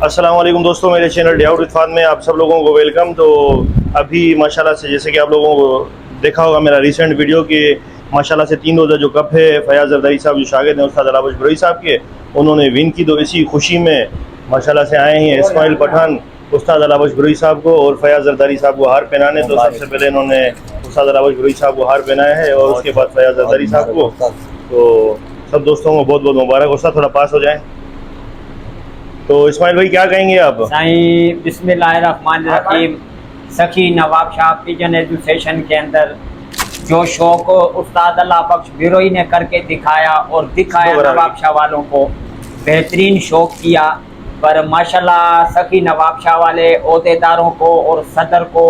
अस्सलाम वालेकुम दोस्तों, मेरे channel day out with Fahd में आप सब लोगों को वेलकम। तो अभी माशाल्लाह से जैसे कि आप लोगों को देखा होगा मेरा रिसेंट वीडियो कि माशाल्लाह से 3 रोज़ा जो कप है फयाज़ जरदारी साहब जो शागिर्द हैं उस्ताद अलाबश बरोई साहब के, उन्होंने विन की। तो इसी खुशी में माशाल्लाह से आए हैं इस्माइल पठान उस्ताद अलाबश बरोई साहब को और फयाज़ जरदारी साहब को हार पहनाने। तो सबसे पहले इन्होंने उस्ताद अलाबश बरोई साहब को हार पहनाया है और उसके बाद फयाज़ जरदारी साहब को। तो सब दोस्तों को बहुत बहुत मुबारक। उस्ताद थोड़ा पास हो जाए। तो इस्माइल भाई क्या कहेंगे आप? साईं बिस्मिल्लाहिर्रहमानिर्रहीम। सखी नवाब शाह पिजन एजुकेशन के अंदर जो शौक उस्ताद अल्लाह बख्श बिरोई ने करके दिखाया और दिखाया नवाब शाह वालों को बेहतरीन शौक किया। पर माशाल्लाह सखी नवाब शाह वाले ओहदेदारों को और सदर को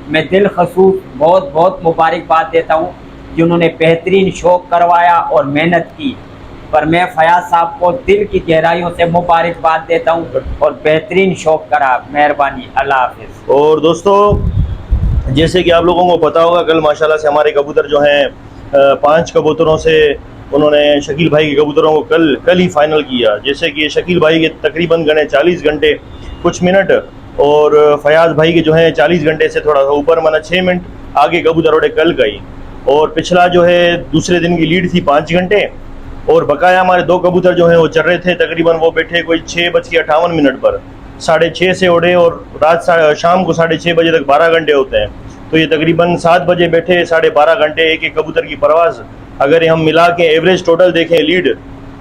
मैं दिल खसूस बहुत बहुत मुबारकबाद देता हूँ जिन्होंने बेहतरीन शौक करवाया और मेहनत की। पर मैं फयाज साहब को दिल की गहराइयों से मुबारकबाद देता हूँ और बेहतरीन शौक करा। मेहरबानी, अल्लाह हाफिज़। और दोस्तों जैसे कि आप लोगों को पता होगा कल माशाल्लाह से हमारे कबूतर जो हैं 5 कबूतरों से उन्होंने शकील भाई के कबूतरों को कल ही फाइनल किया। जैसे कि शकील भाई के तकरीबन गने 40 घंटे कुछ मिनट और फयाज भाई के जो हैं 40 घंटे से थोड़ा ऊपर माना 6 मिनट आगे कबूतर उड़े कल गई। और पिछला जो है दूसरे दिन की लीड थी 5 घंटे और बकाया हमारे 2 कबूतर जो हैं वो चल रहे थे। तकरीबन वो बैठे कोई 6:58 पर 6:30 से उड़े और रात शाम को 6:30 बजे तक 12 घंटे होते हैं। तो ये तकरीबन 7 बजे बैठे 12.5 घंटे एक एक कबूतर की परवाज़। अगर हम मिला के एवरेज टोटल देखें लीड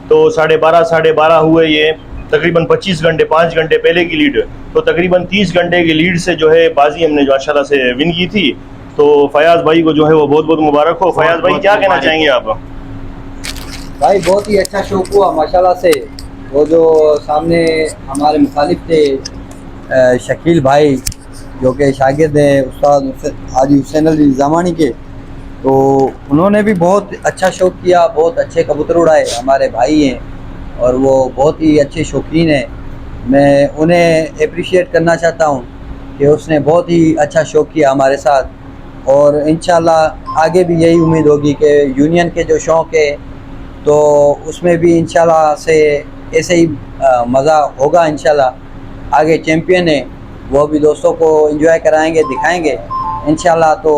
तो 12.5 हुए। ये तकरीबन 25 घंटे 5 घंटे पहले की लीड, तो तकरीबन 30 घंटे की लीड से जो है बाजी हमने जो माशाल्लाह से विन की थी। तो फयाज भाई को जो है वो बहुत बहुत मुबारक हो। फयाज भाई क्या कहना चाहेंगे आप? भाई बहुत ही अच्छा शौक हुआ माशाल्लाह से। वो जो सामने हमारे मुखालिफ थे शकील भाई जो कि शागिर्द हैं उस्ताद हाजी हुसैन अली ज़मानी के, तो उन्होंने भी बहुत अच्छा शौक किया, बहुत अच्छे कबूतर उड़ाए। हमारे भाई हैं और वो बहुत ही अच्छे शौकीन हैं। मैं उन्हें अप्रिशिएट करना चाहता हूँ कि उसने बहुत ही अच्छा शौक किया हमारे साथ और इंशाल्लाह आगे भी यही उम्मीद होगी कि यूनियन के जो शौक़ है तो उसमें भी इंशाल्लाह से ऐसे ही मज़ा होगा। इंशाल्लाह आगे चैम्पियन है वो भी दोस्तों को एंजॉय कराएंगे, दिखाएंगे इंशाल्लाह। तो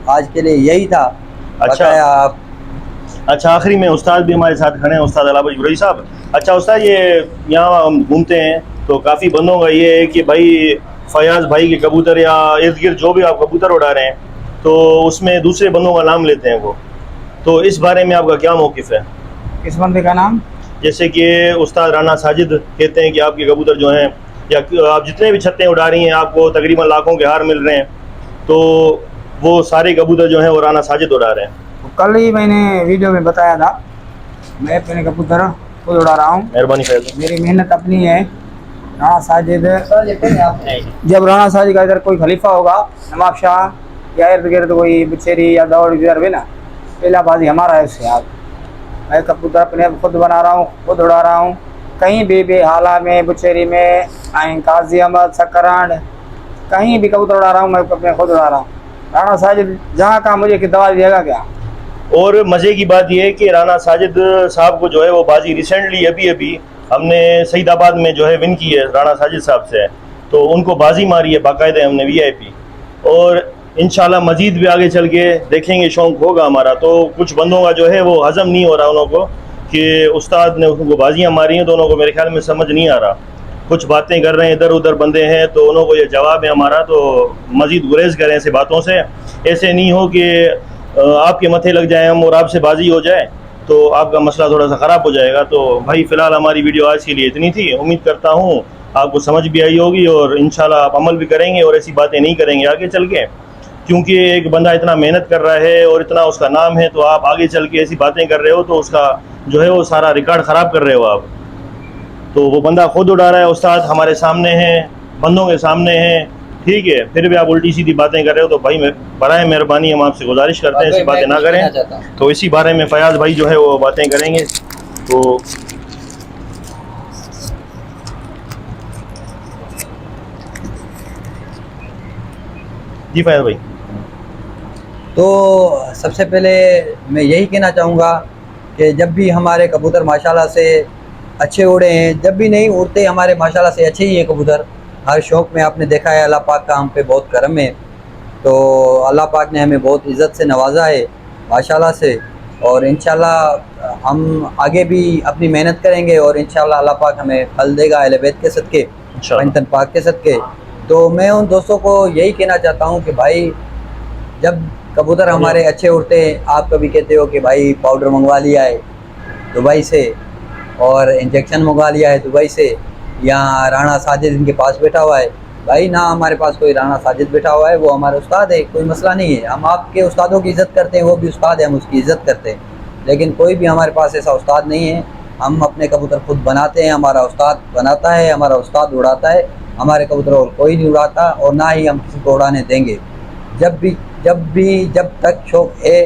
आज के लिए यही था। अच्छा आप अच्छा आखिरी में उस्ताद भी हमारे साथ खड़े हैं, उस्ताद अलाबश बरोई साहब। अच्छा उस्ताद, ये यहाँ हम घूमते हैं तो काफ़ी बंदों का ये है कि भाई फयाज भाई के कबूतर या इर्द गिर्द जो भी आप कबूतर उड़ा रहे हैं तो उसमें दूसरे बंदों का नाम लेते हैं वो, तो इस बारे में आपका क्या मौक़िफ़ है? किस बंदे का नाम? जैसे कि उस्ताद राना साजिद कहते हैं कि आपके कबूतर जो हैं या आप जितने भी छत्तें उड़ा रही हैं आपको तकरीबन लाखों के हार मिल रहे हैं, तो वो सारे कबूतर जो हैं वो राना साजिद उड़ा रहे हैं। कल ही मैंने वीडियो में बताया था, मैं अपने कबूतर खुद उड़ा रहा हूँ। मेहरबानी फैज, मेरी मेहनत अपनी है। राना साजिद, जब राना साजिद का इधर कोई खलीफा होगा नवाब शाह या इर्द गिर्द कोई बुचेरी या दौड़ इधर भी ना, पहला बाजी हमारा है उससे। आप मैं कबूतर अपने खुद बना रहा हूँ, खुद उड़ा रहा हूँ। कहीं भी हाला में, बुचेरी में, काजी अहमद, सकरांड, कहीं भी कबूतर उड़ा रहा हूँ, मैं अपने खुद उड़ा रहा हूँ। राना साजिद जहाँ का मुझे कि दवा दिएगा क्या। और मज़े की बात यह है कि राना साजिद साहब को जो है वो बाजी रिसेंटली अभी हमने सईदाबाद में जो है विन की है राना साजिद साहब से, तो उनको बाजी मारी है बाकायदा हमने VIP। और इंशाल्लाह मज़ीद भी आगे चल के देखेंगे, शौक़ होगा हमारा। तो कुछ बंदों का जो है वो हज़म नहीं हो रहा उन लोगों को कि उस्ताद ने उनको बाजियाँ मारी हैं, तो उन लोगों को मेरे ख्याल में समझ नहीं आ रहा। कुछ बातें कर रहे हैं इधर उधर बंदे हैं, तो उन लोगों को ये जवाब है हमारा, तो मज़ीद गुरेज करें ऐसे बातों से। ऐसे नहीं हो कि आपके मथे लग जाए हम और आपसे बाजी हो जाए तो आपका मसला थोड़ा सा ख़राब हो जाएगा। तो भाई फ़िलहाल हमारी वीडियो आज के लिए इतनी थी। उम्मीद करता हूँ आपको समझ भी आई होगी और इंशाल्लाह आप अमल भी करेंगे और ऐसी बातें नहीं करेंगे आगे चल के, क्योंकि एक बंदा इतना मेहनत कर रहा है और इतना उसका नाम है, तो आप आगे चल के ऐसी बातें कर रहे हो तो उसका जो है वो सारा रिकॉर्ड ख़राब कर रहे हो आप। तो वो बंदा खुद उड़ा रहा है, उस्ताद हमारे सामने हैं, बंदों के सामने हैं, ठीक है, फिर भी आप उल्टी सीधी बातें कर रहे हो। तो भाई बराए मेहरबानी हम आपसे गुजारिश करते हैं ऐसी बातें ना करें। तो इसी बारे में फयाज भाई जो है वो बातें करेंगे। तो जी फयाज भाई। तो सबसे पहले मैं यही कहना चाहूँगा कि जब भी हमारे कबूतर माशाल्लाह से अच्छे उड़े हैं, जब भी नहीं उड़ते हमारे माशाल्लाह से अच्छे ही हैं कबूतर। हर शौक में आपने देखा है अल्लाह पाक का हम पे बहुत करम है, तो अल्लाह पाक ने हमें बहुत इज़्ज़त से नवाजा है माशाल्लाह से। और इंशाल्लाह हम आगे भी अपनी मेहनत करेंगे और इंशाल्लाह अल्लाह पाक हमें फल देगा अहले बैत के सदके, इंशाल्लाह। पंतन पाक के सदके। तो मैं उन दोस्तों को यही कहना चाहता हूँ कि भाई जब कबूतर हमारे अच्छे उड़ते हैं, आप कभी कहते हो कि भाई पाउडर मंगवा लिया है दुबई से और इंजेक्शन मंगवा लिया है दुबई से, या राणा साजिद इनके पास बैठा हुआ है। भाई ना हमारे पास कोई राणा साजिद बैठा हुआ है, वो हमारे उस्ताद है, कोई मसला नहीं है। हम आपके उस्तादों की इज़्ज़त करते हैं, वो भी उस्ताद है, हम उसकी इज़्ज़त करते हैं। लेकिन कोई भी हमारे पास ऐसा उस्ताद नहीं है। हम अपने कबूतर खुद बनाते हैं, हमारा उस्ताद बनाता है, हमारा उस्ताद उड़ाता है। हमारे कबूतर और कोई नहीं उड़ाता और ना ही हम किसी को उड़ाने देंगे। जब तक शौक है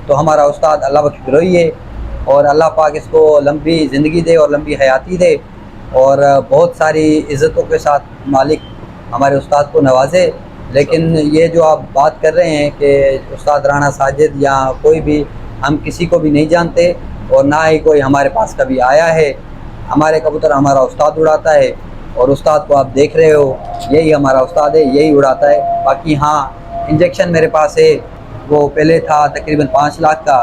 तो हमारा उस्ताद अल्लाह बख्श बिरोई है, और अल्लाह पाक इसको लंबी ज़िंदगी दे और लंबी हयाती दे, और बहुत सारी इज़्ज़तों के साथ मालिक हमारे उस्ताद को नवाजे। लेकिन ये जो आप बात कर रहे हैं कि उस्ताद राणा साजिद या कोई भी, हम किसी को भी नहीं जानते और ना ही कोई हमारे पास कभी आया है। हमारे कबूतर हमारा उस्ताद उड़ाता है और उस्ताद को आप देख रहे हो, यही हमारा उस्ताद है, यही उड़ाता है। बाकी हाँ, इंजेक्शन मेरे पास है, वो पहले था तकरीबन 5 लाख का,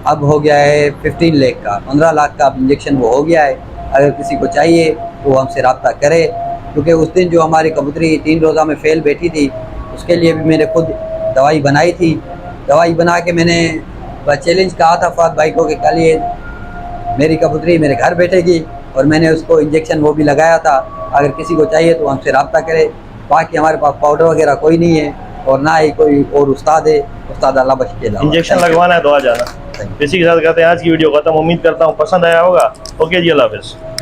अब हो गया है 15 लाख का, 15 लाख का अब इंजेक्शन वो हो गया है। अगर किसी को चाहिए तो वो हमसे रब्ता करे, क्योंकि उस दिन जो हमारी कबूतरी 3 रोज़ा में फेल बैठी थी, उसके लिए भी मैंने खुद दवाई बनाई थी। दवाई बना के मैंने चैलेंज कहा था फात भाई को कि कल ये मेरी कबूतरी मेरे घर बैठेगी, और मैंने उसको इंजेक्शन वो भी लगाया था। अगर किसी को चाहिए तो हमसे रब्ता करे। बाकी हमारे पास पाउडर वगैरह कोई नहीं है और ना ही कोई और उस्ताद है, उस्ताद अल्लाह बख्श के अलावा। इंजेक्शन लगवाना है तो आ जाना। इसी के साथ कहते हैं आज की वीडियो खत्म। उम्मीद करता हूँ पसंद आया होगा। ओके जी, अल्लाह हाफिज़।